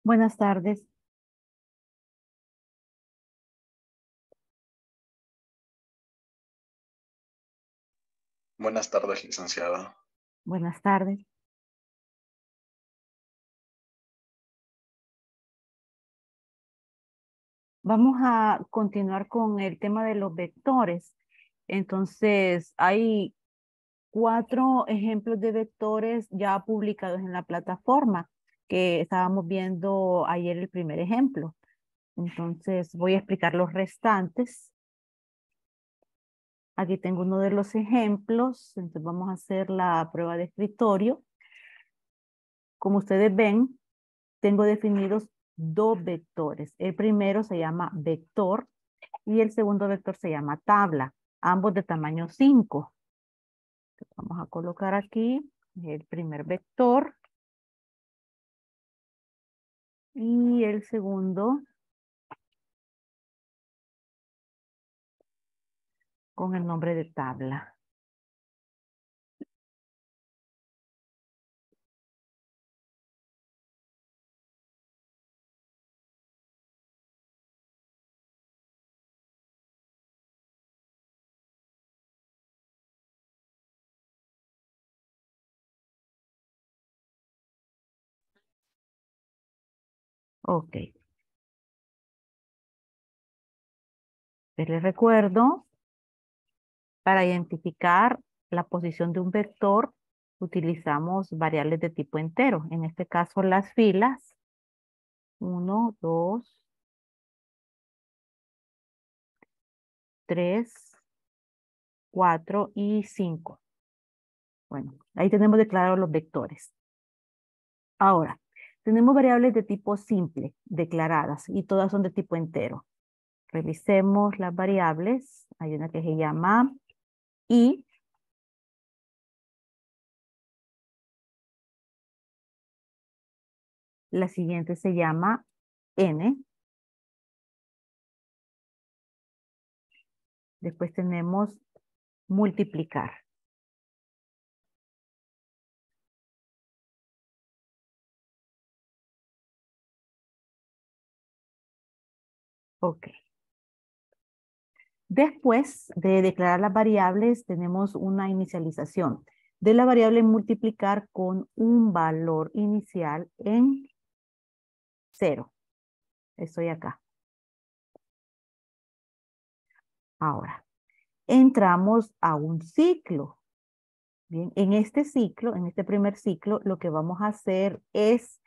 Buenas tardes. Buenas tardes, licenciada. Buenas tardes. Vamos a continuar con el tema de los vectores. Entonces, hay 4 ejemplos de vectores ya publicados en la plataforma que estábamos viendo ayer el primer ejemplo. Entonces, voy a explicar los restantes. Aquí tengo uno de los ejemplos. Entonces, vamos a hacer la prueba de escritorio. Como ustedes ven, tengo definidos 2 vectores. El primero se llama vector y el segundo vector se llama tabla, ambos de tamaño 5. Vamos a colocar aquí el primer vector y el segundo con el nombre de tabla. Ok. Les recuerdo, para identificar la posición de un vector, utilizamos variables de tipo entero. En este caso, las filas 1, 2, 3, 4 y 5. Bueno, ahí tenemos declarados los vectores. Ahora, tenemos variables de tipo simple declaradas y todas son de tipo entero. Revisemos las variables. Hay una que se llama i. La siguiente se llama n. Después tenemos multiplicar. Ok. Después de declarar las variables, tenemos una inicialización de la variable multiplicar con un valor inicial en 0. Estoy acá. Ahora, entramos a un ciclo. Bien, en este ciclo, en este primer ciclo, lo que vamos a hacer es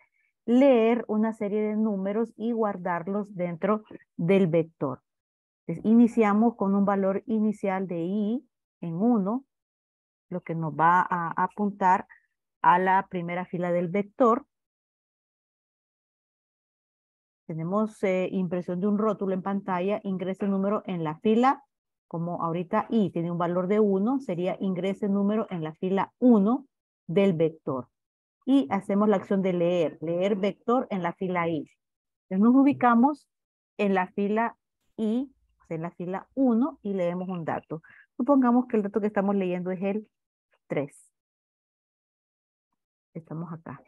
leer una serie de números y guardarlos dentro del vector. Entonces, iniciamos con un valor inicial de i en 1, lo que nos va a apuntar a la primera fila del vector. Tenemos impresión de un rótulo en pantalla, ingrese número en la fila, como ahorita i tiene un valor de 1, sería ingrese número en la fila 1 del vector. Y hacemos la acción de leer vector en la fila i. Entonces nos ubicamos en la fila i, o sea, en la fila 1 y leemos un dato. Supongamos que el dato que estamos leyendo es el 3. Estamos acá.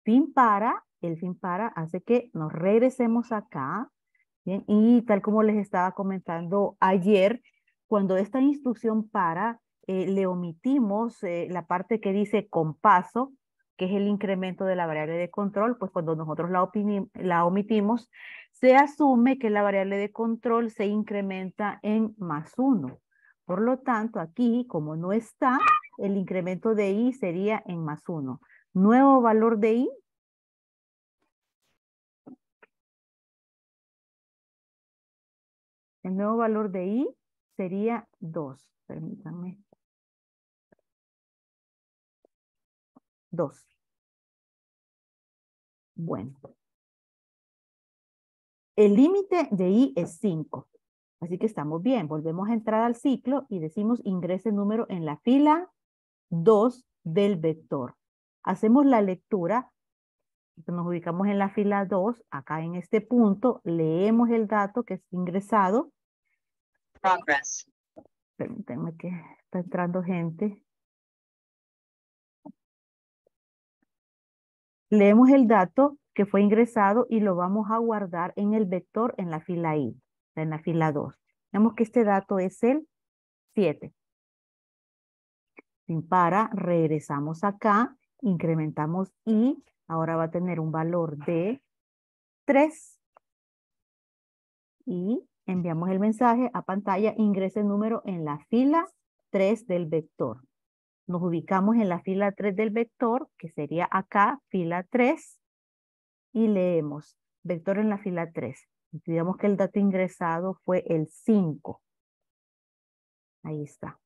Fin para, el fin para hace que nos regresemos acá. Bien, y tal como les estaba comentando ayer, cuando esta instrucción para, le omitimos la parte que dice con paso, que es el incremento de la variable de control, pues cuando nosotros la omitimos, se asume que la variable de control se incrementa en +1. Por lo tanto, aquí, como no está, el incremento de i sería en +1. Nuevo valor de i. El nuevo valor de i sería 2. Permítanme. 2. Bueno. El límite de i es 5. Así que estamos bien. Volvemos a entrar al ciclo y decimos ingrese número en la fila 2 del vector. Hacemos la lectura. Nos ubicamos en la fila 2. Acá en este punto leemos el dato que es ingresado. Progress. Permítanme que está entrando gente. Leemos el dato que fue ingresado y lo vamos a guardar en el vector en la fila i, en la fila 2. Vemos que este dato es el 7. Sin para, regresamos acá, incrementamos i, ahora va a tener un valor de 3 y enviamos el mensaje a pantalla, ingrese el número en la fila 3 del vector. Nos ubicamos en la fila 3 del vector, que sería acá, fila 3, y leemos vector en la fila 3. Digamos que el dato ingresado fue el 5. Ahí está.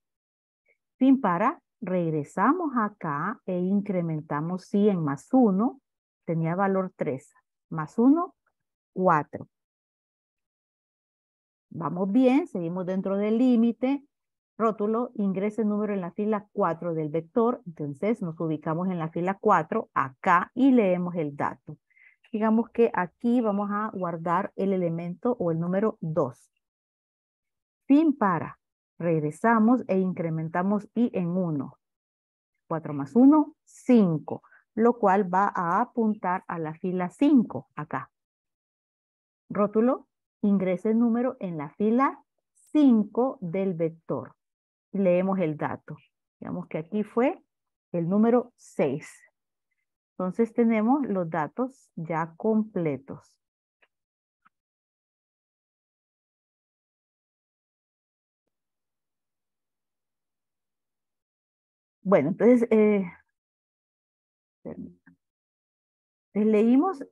Fin para, regresamos acá e incrementamos si en +1, tenía valor 3, +1, 4. Vamos bien, seguimos dentro del límite. Rótulo, ingrese el número en la fila 4 del vector. Entonces nos ubicamos en la fila 4 acá y leemos el dato. Digamos que aquí vamos a guardar el elemento o el número 2. Fin para. Regresamos e incrementamos i en 1. 4 más 1, 5. Lo cual va a apuntar a la fila 5 acá. Rótulo, ingrese el número en la fila 5 del vector. Leemos el dato. Digamos que aquí fue el número 6. Entonces tenemos los datos ya completos. Bueno, entonces leímos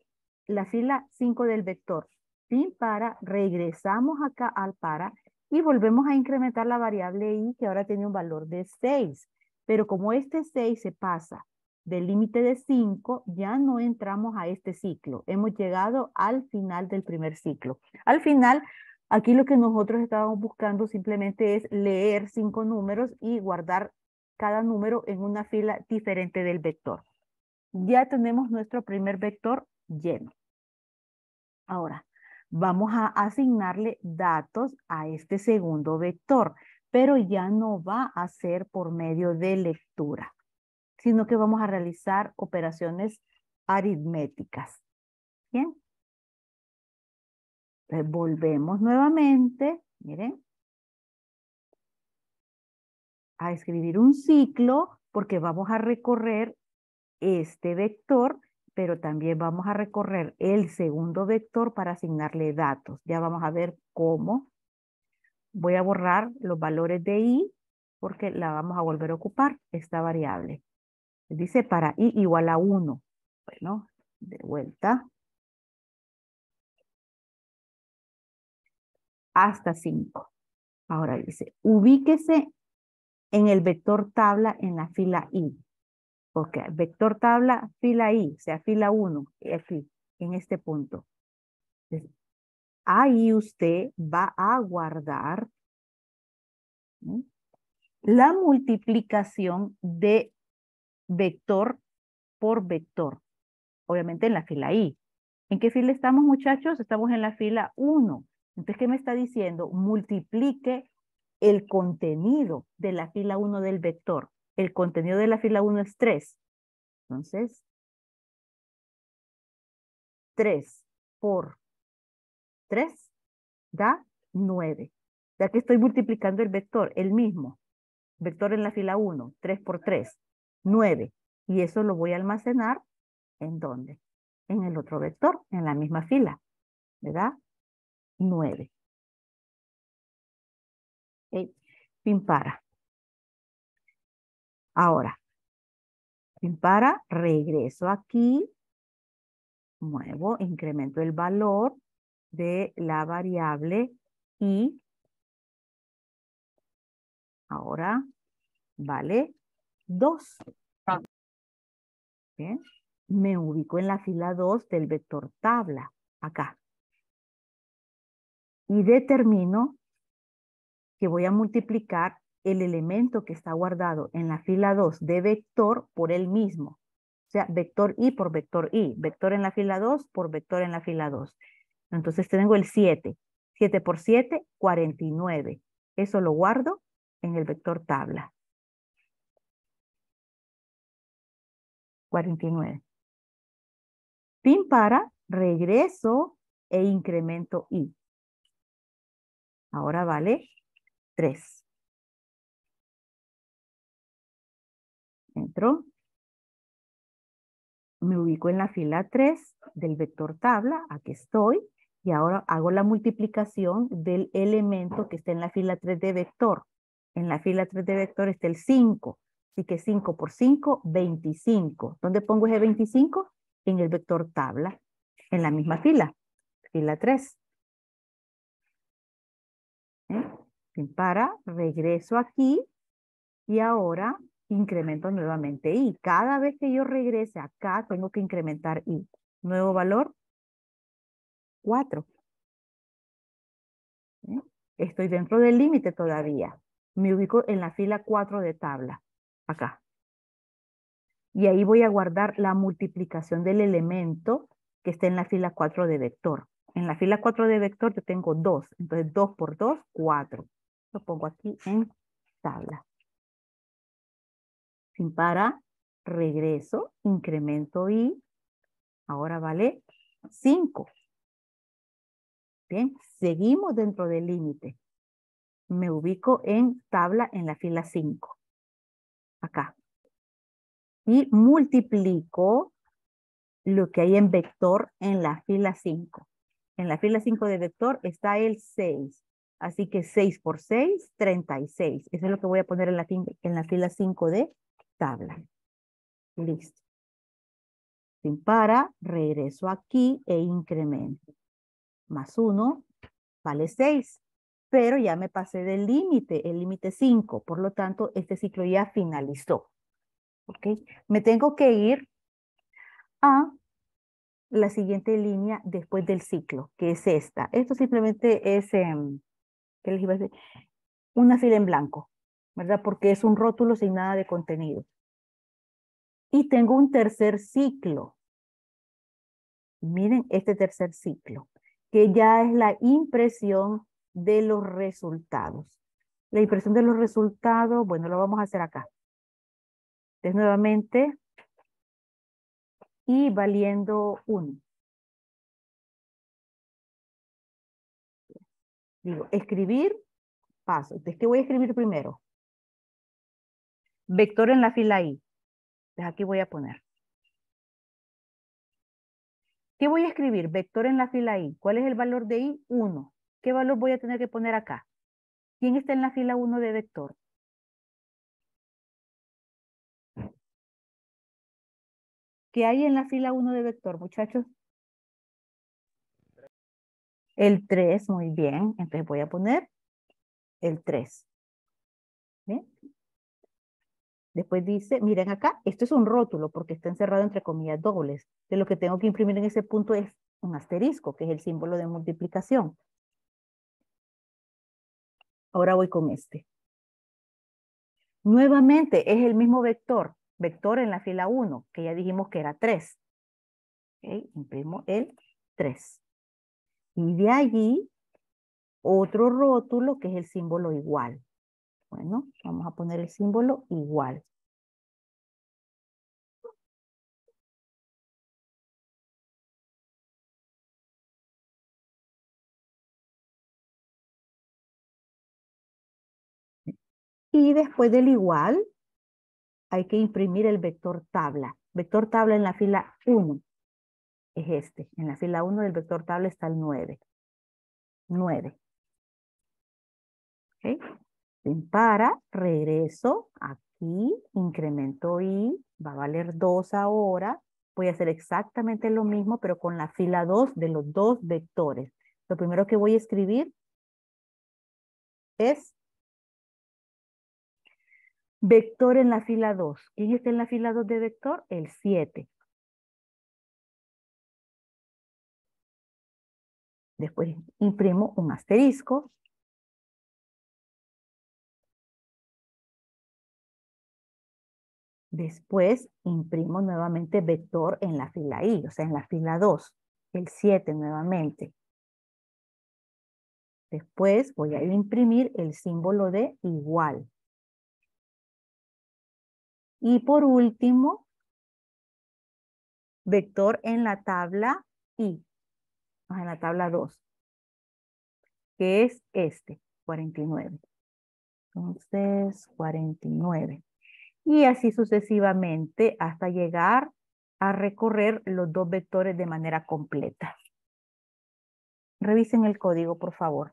la fila 5 del vector. Fin para, regresamos acá al para y volvemos a incrementar la variable i que ahora tiene un valor de 6. Pero como este 6 se pasa del límite de 5, ya no entramos a este ciclo. Hemos llegado al final del primer ciclo. Al final, aquí lo que nosotros estábamos buscando simplemente es leer 5 números y guardar cada número en una fila diferente del vector. Ya tenemos nuestro primer vector lleno. Ahora, vamos a asignarle datos a este segundo vector, pero ya no va a ser por medio de lectura, sino que vamos a realizar operaciones aritméticas. Bien. Entonces, volvemos nuevamente, miren, a escribir un ciclo porque vamos a recorrer este vector, pero también vamos a recorrer el segundo vector para asignarle datos. Ya vamos a ver cómo. Voy a borrar los valores de i porque la vamos a volver a ocupar, esta variable. Dice para i igual a 1. Bueno, de vuelta. Hasta 5. Ahora dice, ubíquese en el vector tabla en la fila i. Ok, vector tabla, fila i, o sea, fila 1, aquí, en este punto. Entonces, ahí usted va a guardar la multiplicación de vector por vector. Obviamente en la fila i. ¿En qué fila estamos, muchachos? Estamos en la fila 1. Entonces, ¿qué me está diciendo? Multiplique el contenido de la fila 1 del vector. El contenido de la fila 1 es 3. Entonces, 3 por 3 da 9. Ya que estoy multiplicando el vector, el mismo. Vector en la fila 1, 3 por 3, 9. Y eso lo voy a almacenar, ¿en dónde? En el otro vector, en la misma fila, ¿verdad? 9. ¿Okay? Fin para. Ahora, fin para, regreso aquí, muevo, incremento el valor de la variable y ahora vale 2. Bien. Me ubico en la fila 2 del vector tabla, acá. Y determino que voy a multiplicar el elemento que está guardado en la fila 2 de vector por el mismo. O sea, vector i por vector i. Vector en la fila 2 por vector en la fila 2. Entonces tengo el 7. 7 por 7, 49. Eso lo guardo en el vector tabla. 49. Fin para, regreso e incremento i. Ahora vale 3. Entro. Me ubico en la fila 3 del vector tabla. Aquí estoy. Y ahora hago la multiplicación del elemento que está en la fila 3 de vector. En la fila 3 de vector está el 5. Así que 5 por 5, 25. ¿Dónde pongo ese 25? En el vector tabla. En la misma fila. Fila 3. Fin para, regreso aquí. Y ahora incremento nuevamente i. Cada vez que yo regrese acá, tengo que incrementar i. Nuevo valor, 4. ¿Eh? Estoy dentro del límite todavía. Me ubico en la fila 4 de tabla. Acá. Y ahí voy a guardar la multiplicación del elemento que está en la fila 4 de vector. En la fila 4 de vector yo tengo 2. Entonces 2 por 2, 4. Lo pongo aquí en tabla. Fin para, regreso, incremento i. Ahora vale 5. Bien, seguimos dentro del límite. Me ubico en tabla en la fila 5. Acá. Y multiplico lo que hay en vector en la fila 5. En la fila 5 de vector está el 6. Así que 6 por 6, 36. Eso es lo que voy a poner en la fila 5 de tabla. Listo. Sin para, regreso aquí e incremento. Más 1 vale 6. Pero ya me pasé del límite, el límite 5. Por lo tanto, este ciclo ya finalizó. ¿Ok? Me tengo que ir a la siguiente línea después del ciclo, que es esta. Esto simplemente es, ¿qué les iba a decir? Una fila en blanco, ¿verdad? Porque es un rótulo sin nada de contenido. Y tengo un tercer ciclo. Miren este tercer ciclo, que ya es la impresión de los resultados. La impresión de los resultados, bueno, lo vamos a hacer acá. Entonces, nuevamente, y valiendo 1. Digo, escribir, paso. Entonces, ¿qué voy a escribir primero? Vector en la fila I. Entonces, aquí voy a poner. ¿Qué voy a escribir? Vector en la fila I. ¿Cuál es el valor de I? 1. ¿Qué valor voy a tener que poner acá? ¿Quién está en la fila 1 de vector? ¿Qué hay en la fila 1 de vector, muchachos? El 3, muy bien. Entonces voy a poner el 3. ¿Bien? Después dice, miren acá, esto es un rótulo porque está encerrado entre comillas dobles. De lo que tengo que imprimir en ese punto es un asterisco, que es el símbolo de multiplicación. Ahora voy con este. Nuevamente es el mismo vector. Vector en la fila 1, que ya dijimos que era 3. ¿Okay? Imprimo el 3. Y de allí, otro rótulo que es el símbolo igual. Bueno, vamos a poner el símbolo igual. Y después del igual, hay que imprimir el vector tabla. Vector tabla en la fila 1 es este. En la fila 1 del vector tabla está el 9. 9. ¿Ok? Sin para, regreso aquí, incremento i, va a valer 2 ahora. Voy a hacer exactamente lo mismo, pero con la fila 2 de los dos vectores. Lo primero que voy a escribir es vector en la fila 2. ¿Quién está en la fila 2 de vector? El 7. Después imprimo un asterisco. Después imprimo nuevamente vector en la fila I, o sea, en la fila 2. El 7 nuevamente. Después voy a imprimir el símbolo de igual. Y por último, vector en la tabla I, en la tabla 2, que es este, 49. Entonces, 49. Y así sucesivamente hasta llegar a recorrer los dos vectores de manera completa. Revisen el código, por favor.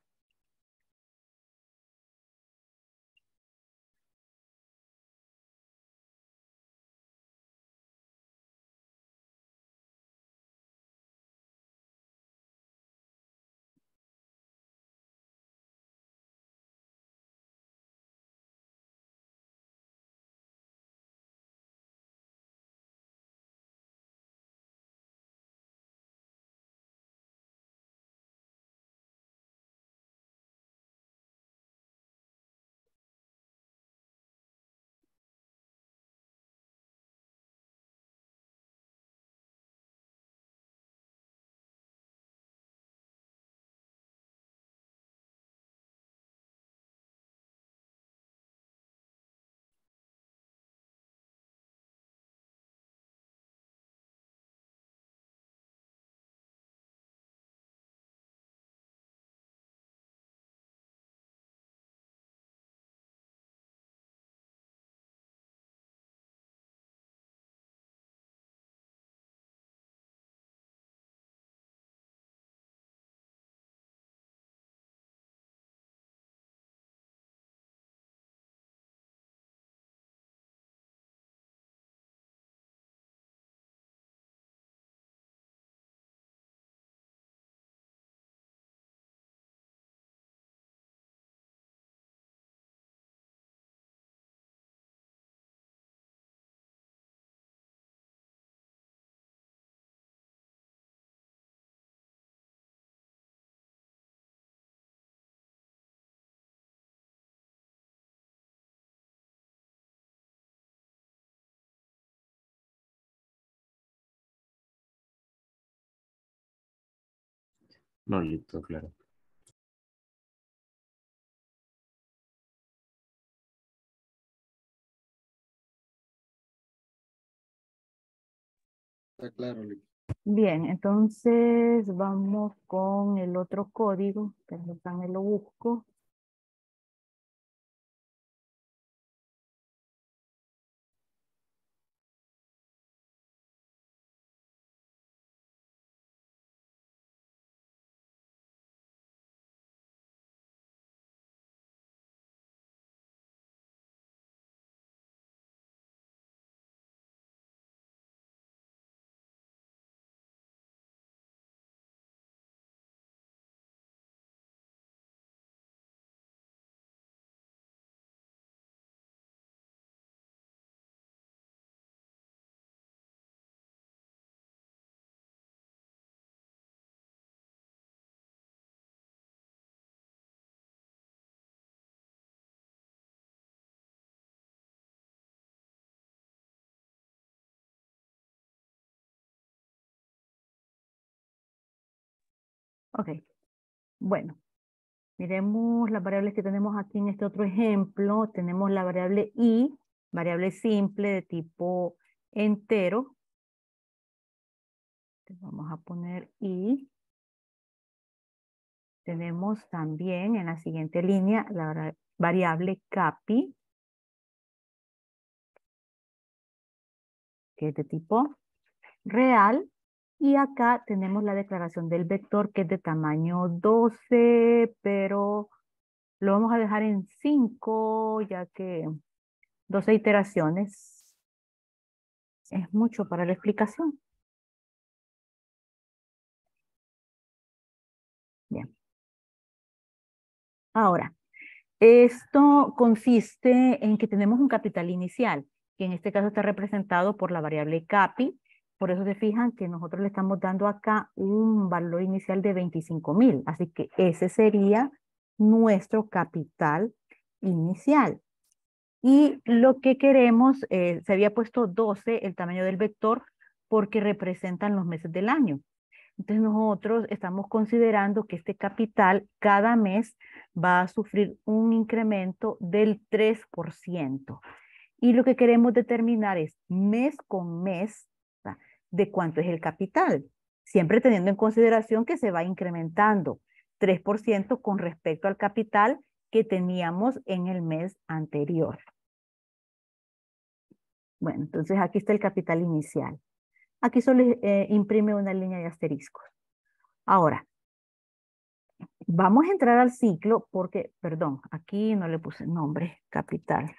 No, listo, claro. Está claro, listo. Bien, entonces vamos con el otro código. Permítanme lo busco. Ok, bueno. Miremos las variables que tenemos aquí en este otro ejemplo. Tenemos la variable i, variable simple de tipo entero. Vamos a poner i. Tenemos también en la siguiente línea la variable capi, que es de tipo real. Y acá tenemos la declaración del vector, que es de tamaño 12, pero lo vamos a dejar en 5, ya que 12 iteraciones es mucho para la explicación. Bien. Ahora, esto consiste en que tenemos un capital inicial, que en este caso está representado por la variable capi. Por eso se fijan que nosotros le estamos dando acá un valor inicial de 25,000. Así que ese sería nuestro capital inicial. Y lo que queremos, se había puesto 12 el tamaño del vector porque representan los meses del año. Entonces nosotros estamos considerando que este capital cada mes va a sufrir un incremento del 3%. Y lo que queremos determinar es mes con mes, ¿verdad?, de cuánto es el capital, siempre teniendo en consideración que se va incrementando 3% con respecto al capital que teníamos en el mes anterior. Bueno, entonces aquí está el capital inicial. Aquí solo imprime una línea de asteriscos. Ahora, vamos a entrar al ciclo porque, perdón, aquí no le puse nombre, capital.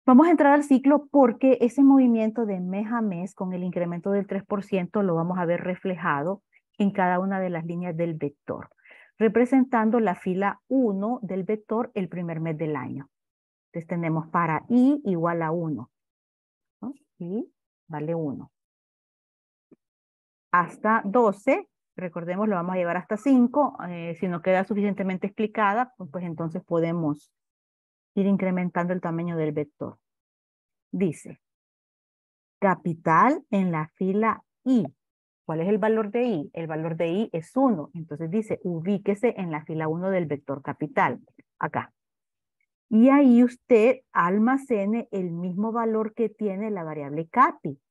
Vamos a entrar al ciclo porque ese movimiento de mes a mes con el incremento del 3% lo vamos a ver reflejado en cada una de las líneas del vector, representando la fila 1 del vector el primer mes del año. Entonces tenemos para i igual a 1, ¿no? I vale 1. Hasta 12, recordemos, lo vamos a llevar hasta 5. Si no queda suficientemente explicada, pues entonces podemos ir incrementando el tamaño del vector. Dice, capital en la fila I. ¿Cuál es el valor de I? El valor de I es 1. Entonces dice, ubíquese en la fila 1 del vector capital. Acá. Y ahí usted almacene el mismo valor que tiene la variable capi.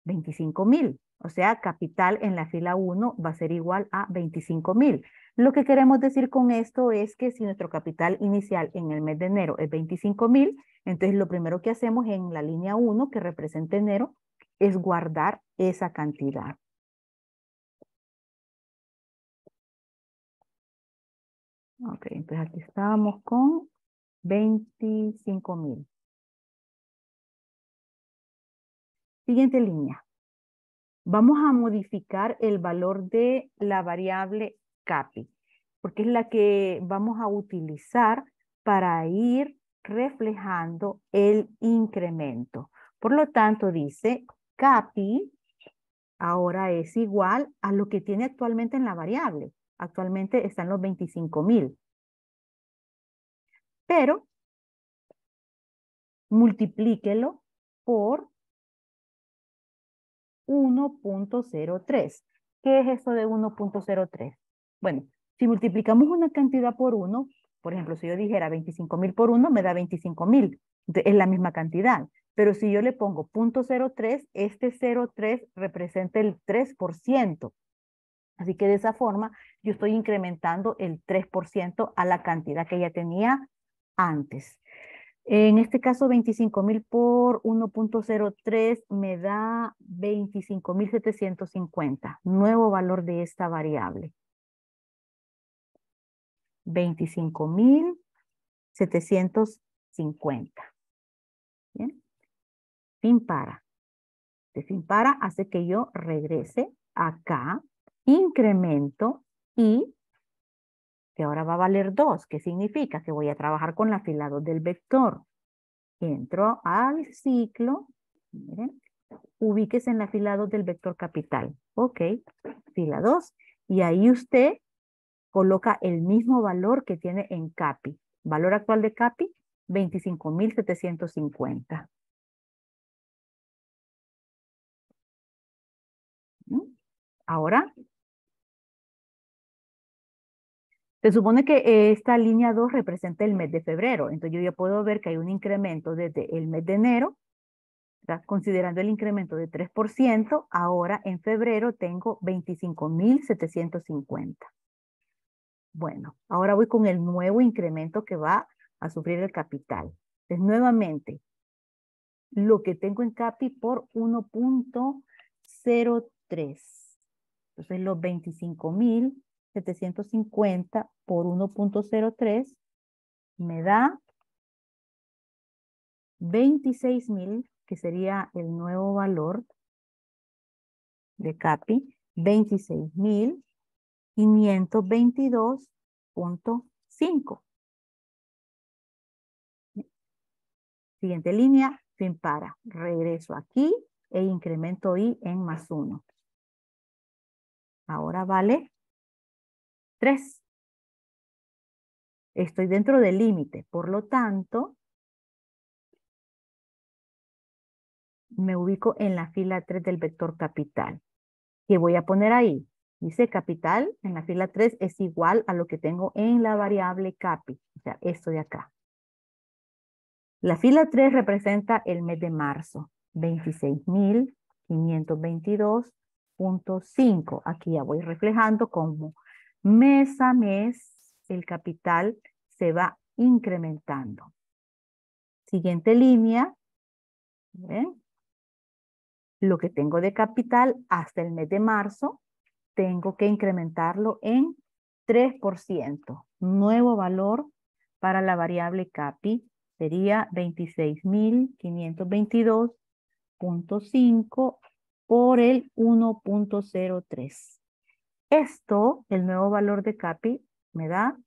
25,000. O sea, capital en la fila 1 va a ser igual a 25,000. Lo que queremos decir con esto es que si nuestro capital inicial en el mes de enero es 25,000, entonces lo primero que hacemos en la línea 1, que representa enero, es guardar esa cantidad. Ok, entonces aquí estábamos con 25,000. Siguiente línea. Vamos a modificar el valor de la variable capi, porque es la que vamos a utilizar para ir reflejando el incremento. Por lo tanto, dice capi ahora es igual a lo que tiene actualmente en la variable. Actualmente están los 25,000. Pero multiplíquelo por 1.03. ¿Qué es esto de 1.03? Bueno, si multiplicamos una cantidad por 1, por ejemplo, si yo dijera 25,000 por 1, me da 25,000. Es la misma cantidad. Pero si yo le pongo 0.03, este 0.3 representa el 3%. Así que de esa forma yo estoy incrementando el 3% a la cantidad que ya tenía antes. En este caso, 25,000 por 1.03 me da 25,750. Nuevo valor de esta variable. 25,750. Bien. Fin para. De fin para hace que yo regrese acá, incremento y que ahora va a valer 2. ¿Qué significa? Que voy a trabajar con la fila 2 del vector. Entro al ciclo. Miren. Ubíquese en la fila 2 del vector capital. Ok, fila 2. Y ahí usted coloca el mismo valor que tiene en CAPI. Valor actual de CAPI, 25,750. Ahora Se supone que esta línea 2 representa el mes de febrero. Entonces yo ya puedo ver que hay un incremento desde el mes de enero, ¿verdad? Considerando el incremento de 3%, ahora en febrero tengo 25.750. Bueno, ahora voy con el nuevo incremento que va a sufrir el capital. Entonces, nuevamente, lo que tengo en CAPI por 1.03. Entonces, los 25.750 por 1.03 me da 26.000, que sería el nuevo valor de CAPI, 26.522.5. Siguiente línea, fin para. Regreso aquí e incremento I en +1. Ahora vale 3. Estoy dentro del límite, por lo tanto, me ubico en la fila 3 del vector capital. ¿Qué voy a poner ahí? Dice capital en la fila 3 es igual a lo que tengo en la variable CAPI, o sea, esto de acá. La fila 3 representa el mes de marzo, 26.522.5. Aquí ya voy reflejando como mes a mes el capital se va incrementando. Siguiente línea, ¿ven? Lo que tengo de capital hasta el mes de marzo, tengo que incrementarlo en 3%. Nuevo valor para la variable CAPI sería 26.522.5 por el 1.03. Esto, el nuevo valor de CAPI, me da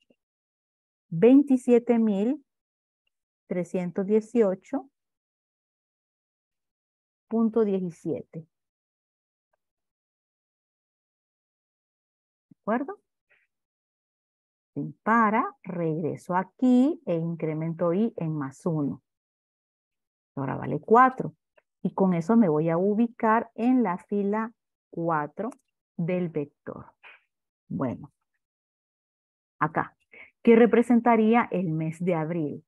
27.318.17. ¿De acuerdo? Para, regreso aquí e incremento I en +1. Ahora vale 4. Y con eso me voy a ubicar en la fila 4 del vector. Bueno, acá. ¿Qué representaría el mes de abril?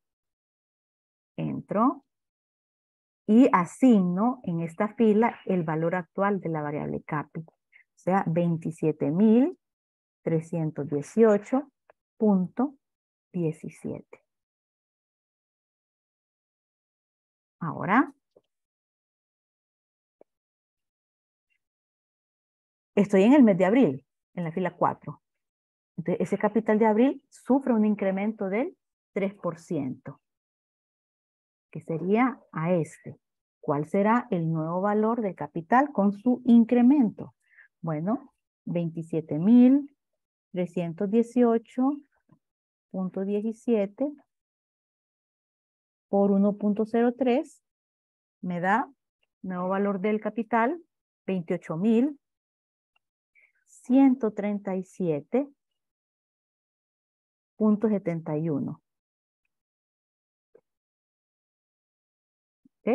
Entro y asigno en esta fila el valor actual de la variable CAPI. O sea, 27.318.17. Ahora, estoy en el mes de abril, en la fila 4. Entonces, ese capital de abril sufre un incremento del 3%, que sería a este. ¿Cuál será el nuevo valor del capital con su incremento? Bueno, 27.318.17 por 1.03 me da nuevo valor del capital 28.137.71. ¿Ok?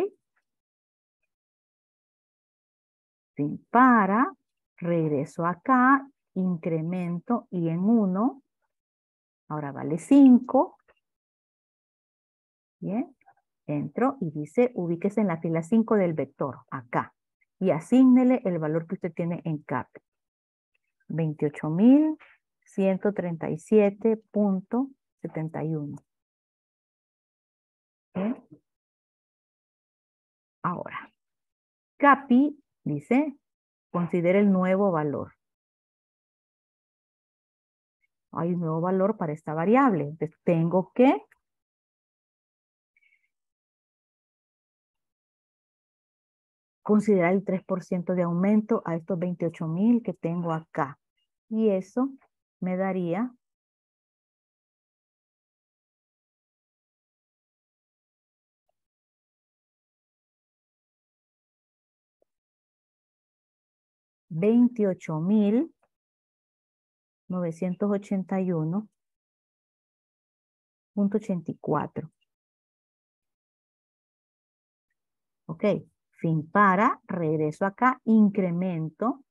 Sin para, regreso acá, incremento y en 1, ahora vale 5. Bien, entro y dice ubíquese en la fila 5 del vector, acá, y asígnele el valor que usted tiene en CAPI. 28.137.71. ¿Bien? Ahora, CAPI dice, considere el nuevo valor. Hay un nuevo valor para esta variable. Entonces, tengo que considerar el 3% de aumento a estos 28.000 que tengo acá. Y eso me daría 28.981.84. Ok, fin para, regreso acá, incremento.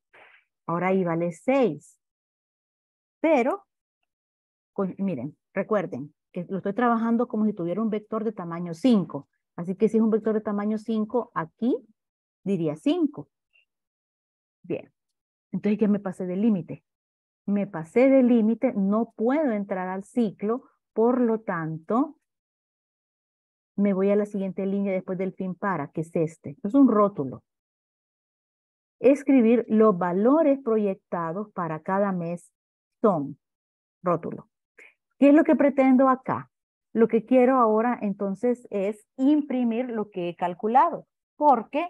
Ahora ahí vale 6. Pero Miren, recuerden que lo estoy trabajando como si tuviera un vector de tamaño 5. Así que si es un vector de tamaño 5, aquí diría 5. Bien, entonces ya me pasé del límite. Me pasé del límite, no puedo entrar al ciclo, por lo tanto, me voy a la siguiente línea después del fin para, que es este. Es un rótulo. Escribir los valores proyectados para cada mes son rótulo. ¿Qué es lo que pretendo acá? Lo que quiero ahora entonces es imprimir lo que he calculado, porque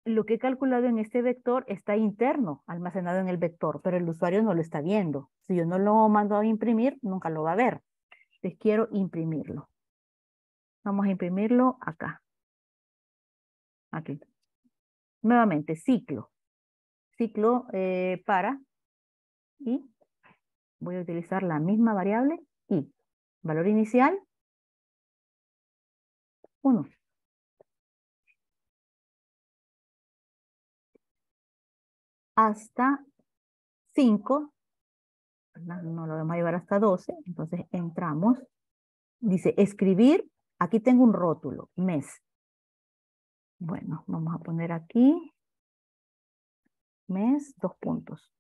lo que he calculado en este vector está interno, almacenado en el vector, pero el usuario no lo está viendo. Si yo no lo mando a imprimir, nunca lo va a ver. Entonces quiero imprimirlo. Vamos a imprimirlo acá. Aquí. Nuevamente, ciclo. Ciclo para y voy a utilizar la misma variable y valor inicial 1. Hasta 5. No lo vamos a llevar hasta 12. Entonces entramos. Dice escribir. Aquí tengo un rótulo, mes. Bueno, vamos a poner aquí mes, 2 puntos.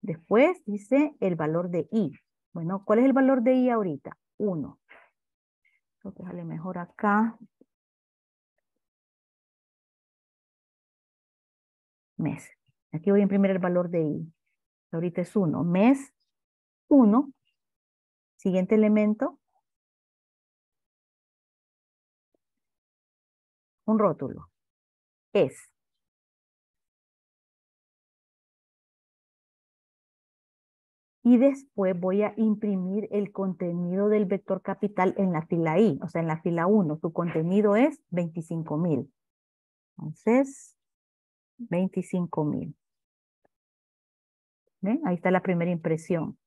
Después dice el valor de i. Bueno, ¿cuál es el valor de i ahorita? 1. Creo que sale mejor acá. Mes. Aquí voy a imprimir el valor de i. Ahorita es 1. Mes 1. Siguiente elemento. Un rótulo. Es. Y después voy a imprimir el contenido del vector capital en la fila I, o sea, en la fila 1. Su contenido es 25,000. Entonces, 25,000. ¿Ven? Ahí está la primera impresión.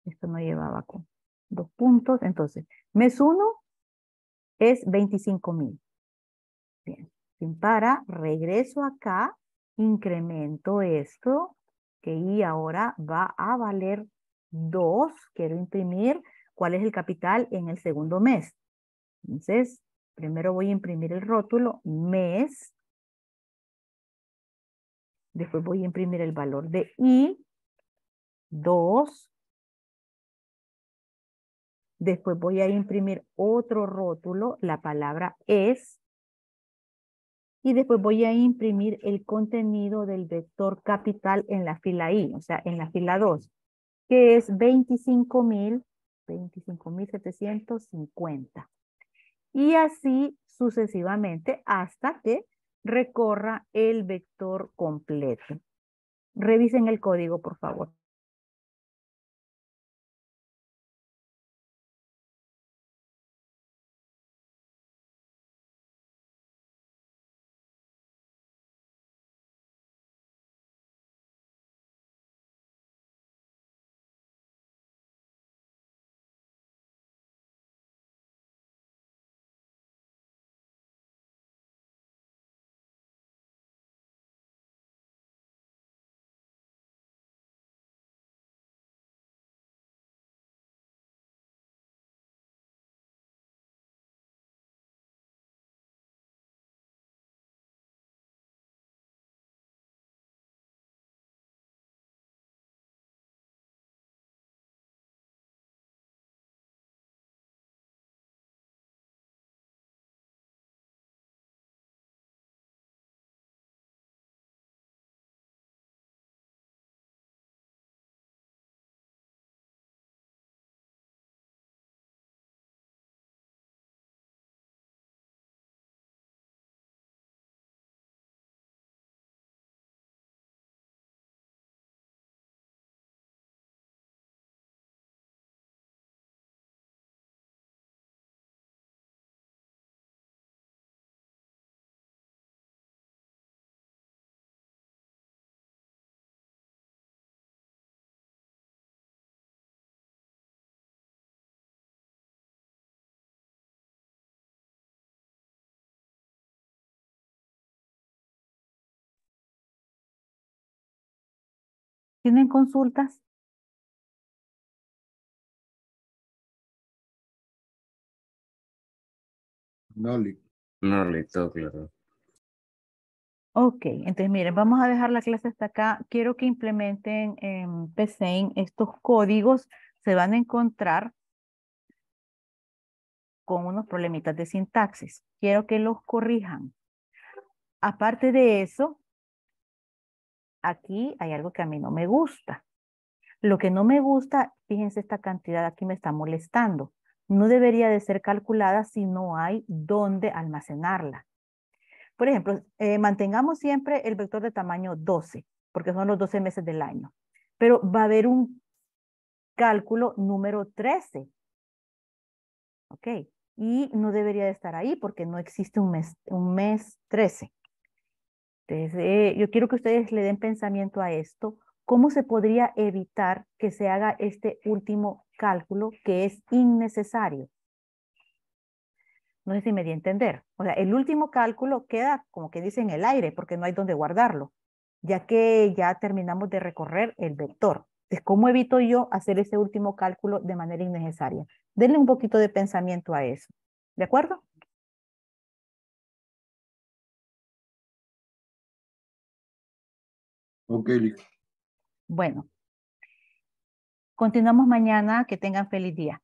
Esto no llevaba con 2 puntos. Entonces, mes 1 es 25,000. Bien. Sin para, regreso acá, incremento esto, que y ahora va a valer 2. Quiero imprimir cuál es el capital en el segundo mes. Entonces, primero voy a imprimir el rótulo mes. Después voy a imprimir el valor de i, 2. Después voy a imprimir otro rótulo, la palabra es. Y después voy a imprimir el contenido del vector capital en la fila I, o sea, en la fila 2, que es 25,750. Y así sucesivamente hasta que recorra el vector completo. Revisen el código, por favor. ¿Tienen consultas? No, Lick. No, listo, claro. Ok, entonces miren, vamos a dejar la clase hasta acá. Quiero que implementen en PCIN estos códigos. Se van a encontrar con unos problemitas de sintaxis. Quiero que los corrijan. Aparte de eso, aquí hay algo que a mí no me gusta. Lo que no me gusta, fíjense, esta cantidad aquí me está molestando. No debería de ser calculada si no hay dónde almacenarla. Por ejemplo, mantengamos siempre el vector de tamaño 12, porque son los 12 meses del año. Pero va a haber un cálculo número 13. ¿Ok? Y no debería de estar ahí porque no existe un mes 13. Entonces, yo quiero que ustedes le den pensamiento a esto. ¿Cómo se podría evitar que se haga este último cálculo que es innecesario? No sé si me di a entender. O sea, el último cálculo queda como que dice en el aire porque no hay donde guardarlo, ya que ya terminamos de recorrer el vector. Entonces, ¿cómo evito yo hacer ese último cálculo de manera innecesaria? Denle un poquito de pensamiento a eso. ¿De acuerdo? Ok, Lick. Bueno, continuamos mañana. Que tengan feliz día.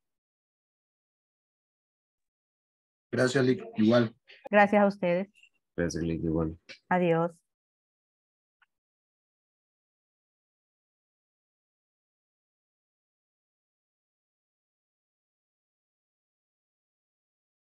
Gracias, Lick. Igual. Gracias a ustedes. Gracias, Lick, igual. Adiós.